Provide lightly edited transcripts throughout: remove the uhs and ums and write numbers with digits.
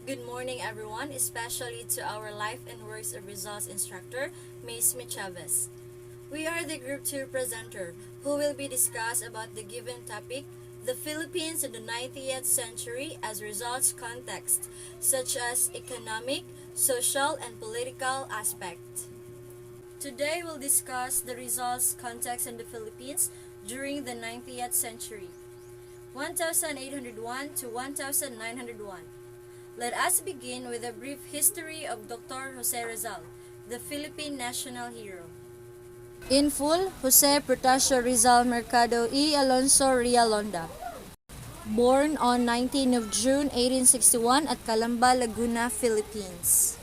Good morning, everyone, especially to our Life and Works of Results instructor, Ms. Chavez. We are the Group 2 presenter who will be discussed about the given topic, the Philippines in the 90th century as results context, such as economic, social, and political aspect. Today we'll discuss the results context in the Philippines during the 90th century, 1801 to 1901. Let us begin with a brief history of Dr. Jose Rizal, the Philippine national hero. In full, Jose Protasio Rizal Mercado y Alonso Rialonda. Born on 19 of June 1861 at Calamba, Laguna, Philippines.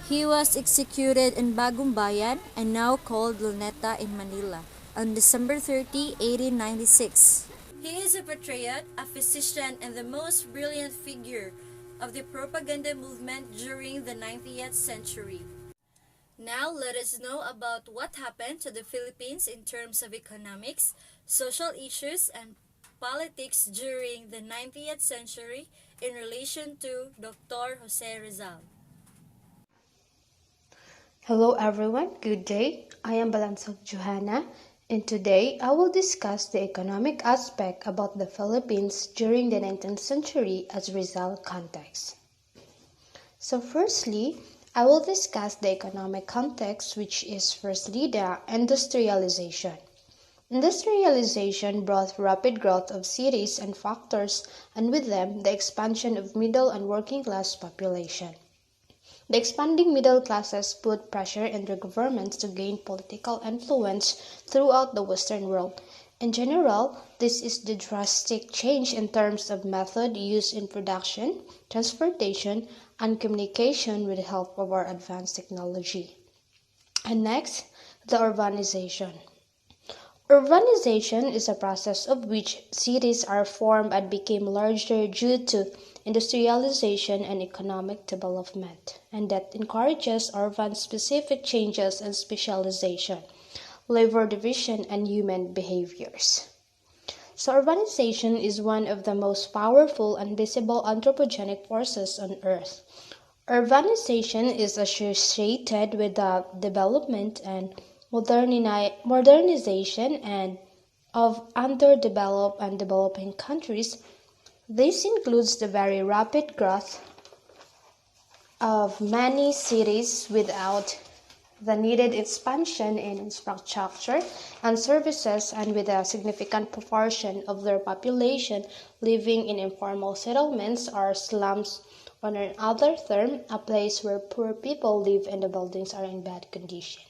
He was executed in Bagong Bayan and now called Luneta in Manila on December 30, 1896. He is a patriot, a physician, and the most brilliant figure of the propaganda movement during the 90th century. Now let us know about what happened to the Philippines in terms of economics, social issues, and politics during the 90th century in relation to Dr. Jose Rizal. Hello everyone, good day. I am Balansog Johanna, and today I will discuss the economic aspect about the Philippines during the 19th century as Rizal context. So firstly, I will discuss the economic context, which is firstly the industrialization. Industrialization brought rapid growth of cities and factors, and with them the expansion of middle and working class population. The expanding middle classes put pressure on their governments to gain political influence throughout the Western world. In general, this is the drastic change in terms of method used in production, transportation, and communication with the help of our advanced technology. And next, the urbanization. Urbanization is a process of which cities are formed and became larger due to industrialization and economic development, and that encourages urban-specific changes and specialization, labor division, and human behaviors. So urbanization is one of the most powerful and visible anthropogenic forces on Earth. Urbanization is associated with the development and modernization and of underdeveloped and developing countries. This includes the very rapid growth of many cities without the needed expansion in infrastructure and services, and with a significant proportion of their population living in informal settlements or slums, or in another term, a place where poor people live and the buildings are in bad condition.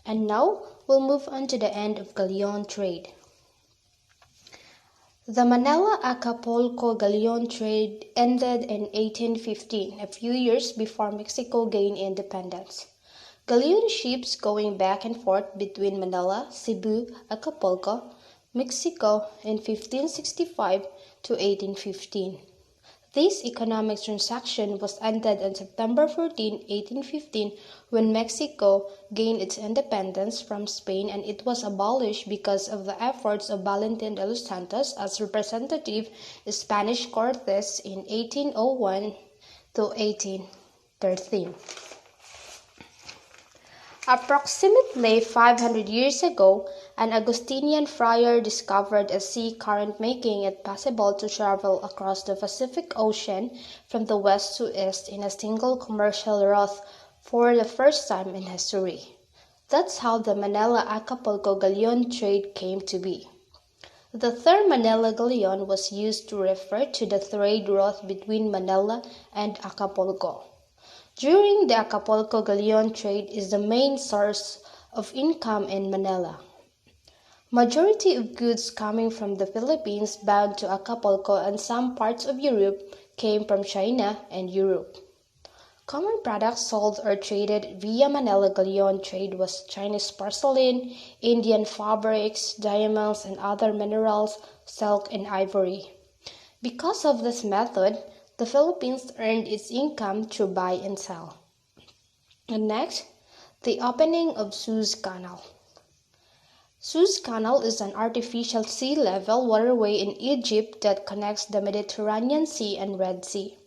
And now, we'll move on to the end of galleon trade. The Manila-Acapulco galleon trade ended in 1815, a few years before Mexico gained independence. Galleon ships going back and forth between Manila, Cebu, Acapulco, Mexico in 1565 to 1815. This economic transaction was ended on September 14, 1815, when Mexico gained its independence from Spain, and it was abolished because of the efforts of Valentin de los Santos as representative Spanish Cortes in 1801 to 1813. Approximately 500 years ago, an Augustinian friar discovered a sea current, making it possible to travel across the Pacific Ocean from the west to east in a single commercial route for the first time in history. That's how the Manila-Acapulco galleon trade came to be. The term Manila galleon was used to refer to the trade route between Manila and Acapulco. During the Acapulco galleon trade is the main source of income in Manila. Majority of goods coming from the Philippines bound to Acapulco and some parts of Europe came from China and Europe. Common products sold or traded via Manila galleon trade was Chinese porcelain, Indian fabrics, diamonds, and other minerals, silk, and ivory. Because of this method, the Philippines earned its income through buy and sell. And next, the opening of Suez Canal. Suez Canal is an artificial sea-level waterway in Egypt that connects the Mediterranean Sea and Red Sea.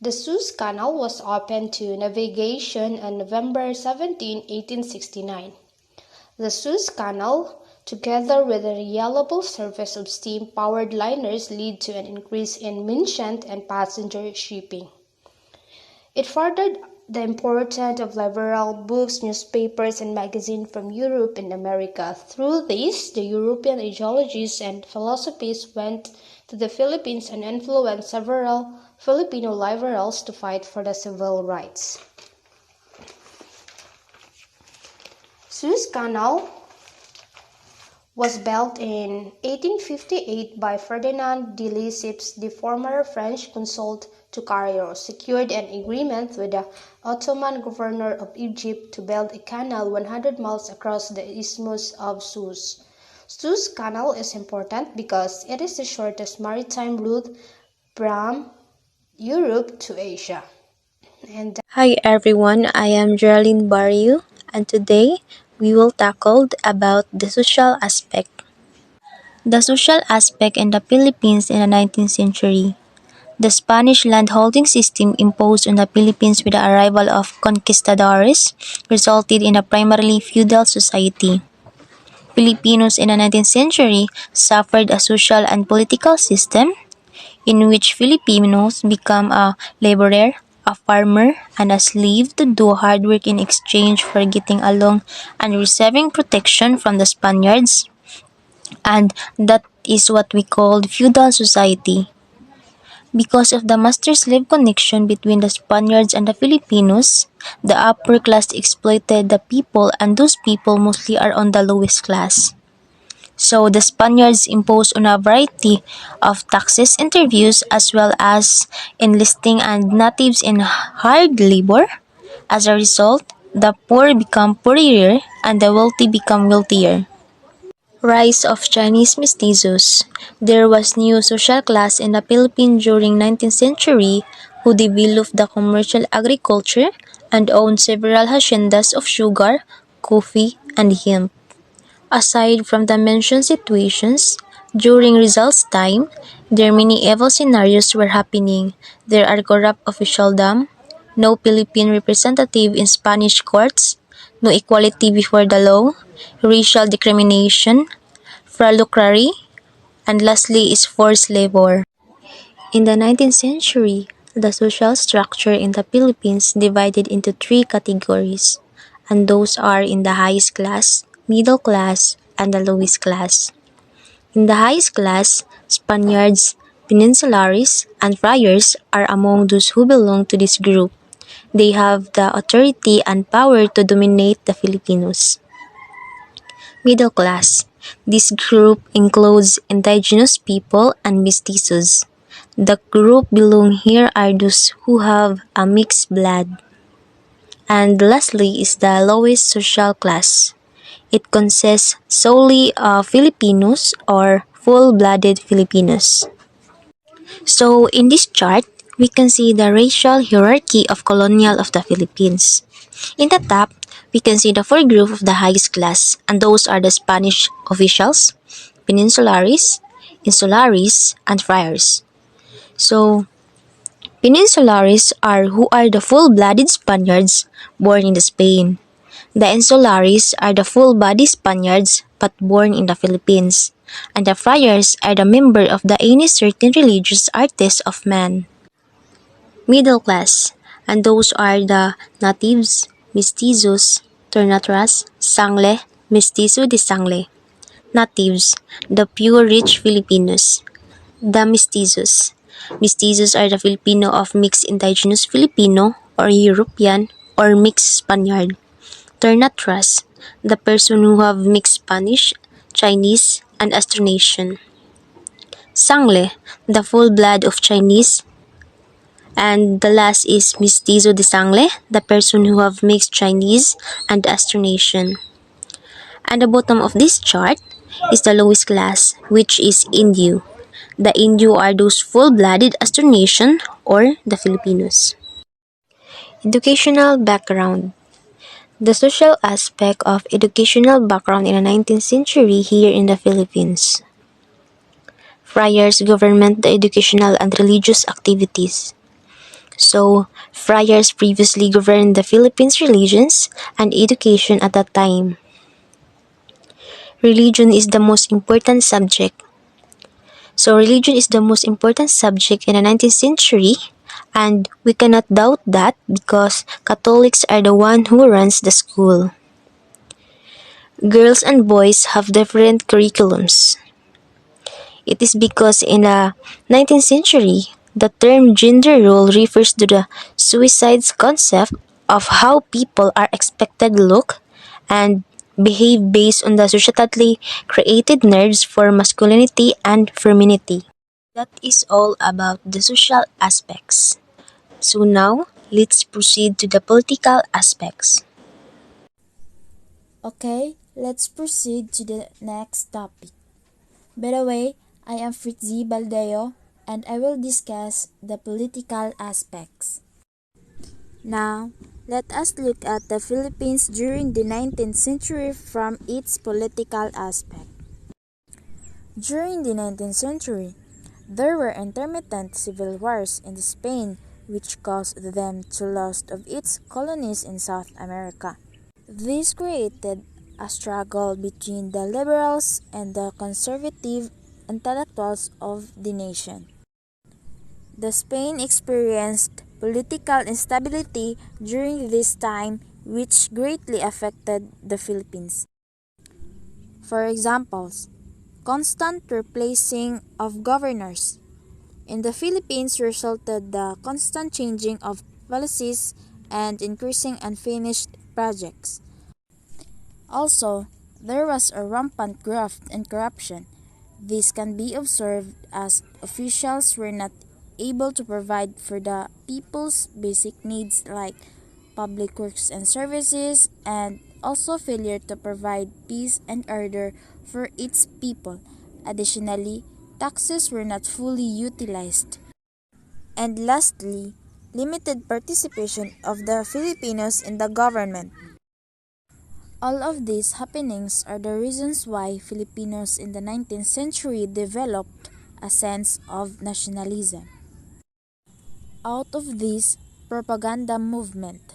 The Suez Canal was opened to navigation on November 17, 1869. The Suez Canal, together with the reliable service of steam-powered liners, led to an increase in merchant and passenger shipping. It furthered the importance of liberal books, newspapers, and magazines from Europe and America. Through this, the European ideologies and philosophies went to the Philippines and influenced several Filipino liberals to fight for the civil rights. Suez Canal was built in 1858 by Ferdinand de Lesseps, the former French consul to Cairo, secured an agreement with the Ottoman governor of Egypt to build a canal 100 miles across the Isthmus of Suez. Suez Canal is important because it is the shortest maritime route from Europe to Asia. Hi everyone, I am Geraldine Barrio, and today we will tackle about the social aspect. The social aspect in the Philippines in the 19th century. The Spanish landholding system imposed on the Philippines with the arrival of conquistadores resulted in a primarily feudal society. Filipinos in the 19th century suffered a social and political system in which Filipinos become a laborer, a farmer, and a slave to do hard work in exchange for getting along and receiving protection from the Spaniards. And that is what we call feudal society. Because of the master-slave connection between the Spaniards and the Filipinos, the upper class exploited the people, and those people mostly are on the lowest class. So the Spaniards imposed on a variety of taxes and interviews as well as enlisting and natives in hard labor. As a result, the poor become poorer and the wealthy become wealthier. Rise of Chinese mestizos. There was new social class in the Philippines during 19th century who developed the commercial agriculture and owned several haciendas of sugar, coffee, and hemp. Aside from the mentioned situations, during Rizal's time, there many evil scenarios were happening. There are corrupt officialdom, no Philippine representative in Spanish courts, no equality before the law, racial discrimination, frelucrary, and lastly is forced labor. In the 19th century, the social structure in the Philippines divided into three categories, and those are in the highest class, middle class, and the lowest class. In the highest class, Spaniards, Peninsulares, and Friars are among those who belong to this group. They have the authority and power to dominate the Filipinos. Middle class. This group includes indigenous people and mestizos. The group belong here are those who have a mixed blood. And lastly is the lowest social class. It consists solely of Filipinos or full-blooded Filipinos. So in this chart, we can see the racial hierarchy of colonial of the Philippines. In the top, we can see the four groups of the highest class, and those are the Spanish officials, Peninsulares, Insulares, and Friars. So, Peninsulares are who are the full-blooded Spaniards born in Spain. The Insulares are the full-bodied Spaniards but born in the Philippines. And the Friars are the member of the any certain religious artists of man. Middle class, and those are the natives, mestizos, tornatras, sangle, mestizo de sangle. Natives, the pure rich Filipinos. The mestizos. Mestizos are the Filipino of mixed indigenous Filipino or European or mixed Spaniard. Tornatras, the person who have mixed Spanish, Chinese, and Austronesian. Sangle, the full blood of Chinese. And the last is Mestizo de Sangle, the person who have mixed Chinese and Austronesian. And the bottom of this chart is the lowest class, which is Indio. The Indio are those full-blooded Austronesian or the Filipinos. Educational background. The social aspect of educational background in the 19th century here in the Philippines. Friars government the educational and religious activities. So, friars previously governed the Philippines' religions and education at that time. Religion is the most important subject. So, religion is the most important subject in the 19th century, and we cannot doubt that because Catholics are the one who runs the school. Girls and boys have different curriculums. It is because in the 19th century, the term gender role refers to the suicide's concept of how people are expected to look and behave based on the societally created nerves for masculinity and femininity. That is all about the social aspects. So now, let's proceed to the political aspects. Okay, let's proceed to the next topic. By the way, I am Fritzi Baldeo and I will discuss the political aspects. Now, let us look at the Philippines during the 19th century from its political aspect. During the 19th century, there were intermittent civil wars in Spain which caused them to lose of its colonies in South America. This created a struggle between the liberals and the conservative intellectuals of the nation. The Spain experienced political instability during this time which greatly affected the Philippines. For examples, constant replacing of governors in the Philippines resulted the constant changing of policies and increasing unfinished projects. Also, there was a rampant graft and corruption. This can be observed as officials were not able to provide for the people's basic needs like public works and services, and also failure to provide peace and order for its people. Additionally, taxes were not fully utilized. And lastly, limited participation of the Filipinos in the government. All of these happenings are the reasons why Filipinos in the 19th century developed a sense of nationalism. Out of this propaganda movement,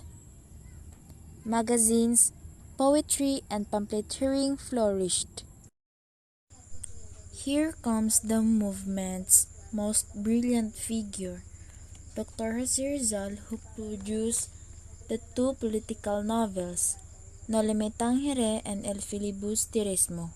magazines, poetry, and pamphleteering flourished. Here comes the movement's most brilliant figure, Dr. Jose Rizal, who produced the two political novels, No le me tangere and El filibusterismo.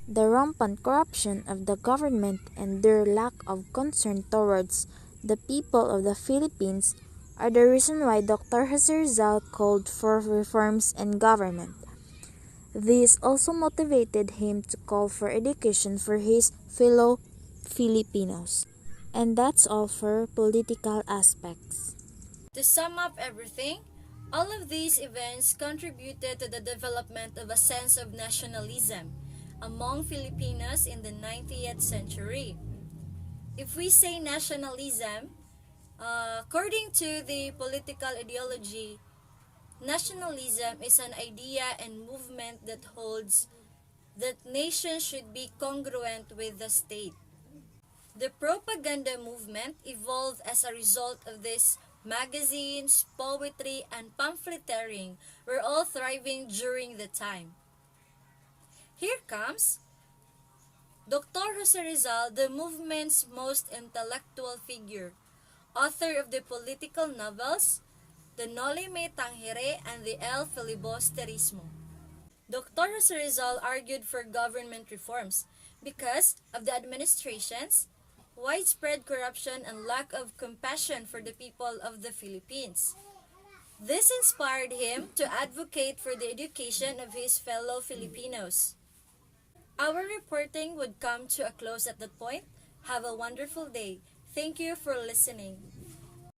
The rampant corruption of the government and their lack of concern towards the people of the Philippines are the reason why Dr. Jose Rizal called for reforms in government. This also motivated him to call for education for his fellow Filipinos. And that's all for political aspects. To sum up everything, all of these events contributed to the development of a sense of nationalism among Filipinos in the 19th century. If we say nationalism, according to the political ideology, nationalism is an idea and movement that holds that nations should be congruent with the state. The propaganda movement evolved as a result of this. Magazines, poetry, and pamphleteering were all thriving during the time. Here comes Dr. Jose Rizal, the movement's most intellectual figure, author of the political novels, the Noli Me Tangere and the El Filibusterismo. Dr. Jose Rizal argued for government reforms because of the administration's widespread corruption and lack of compassion for the people of the Philippines. This inspired him to advocate for the education of his fellow Filipinos. Our reporting would come to a close at that point. Have a wonderful day. Thank you for listening.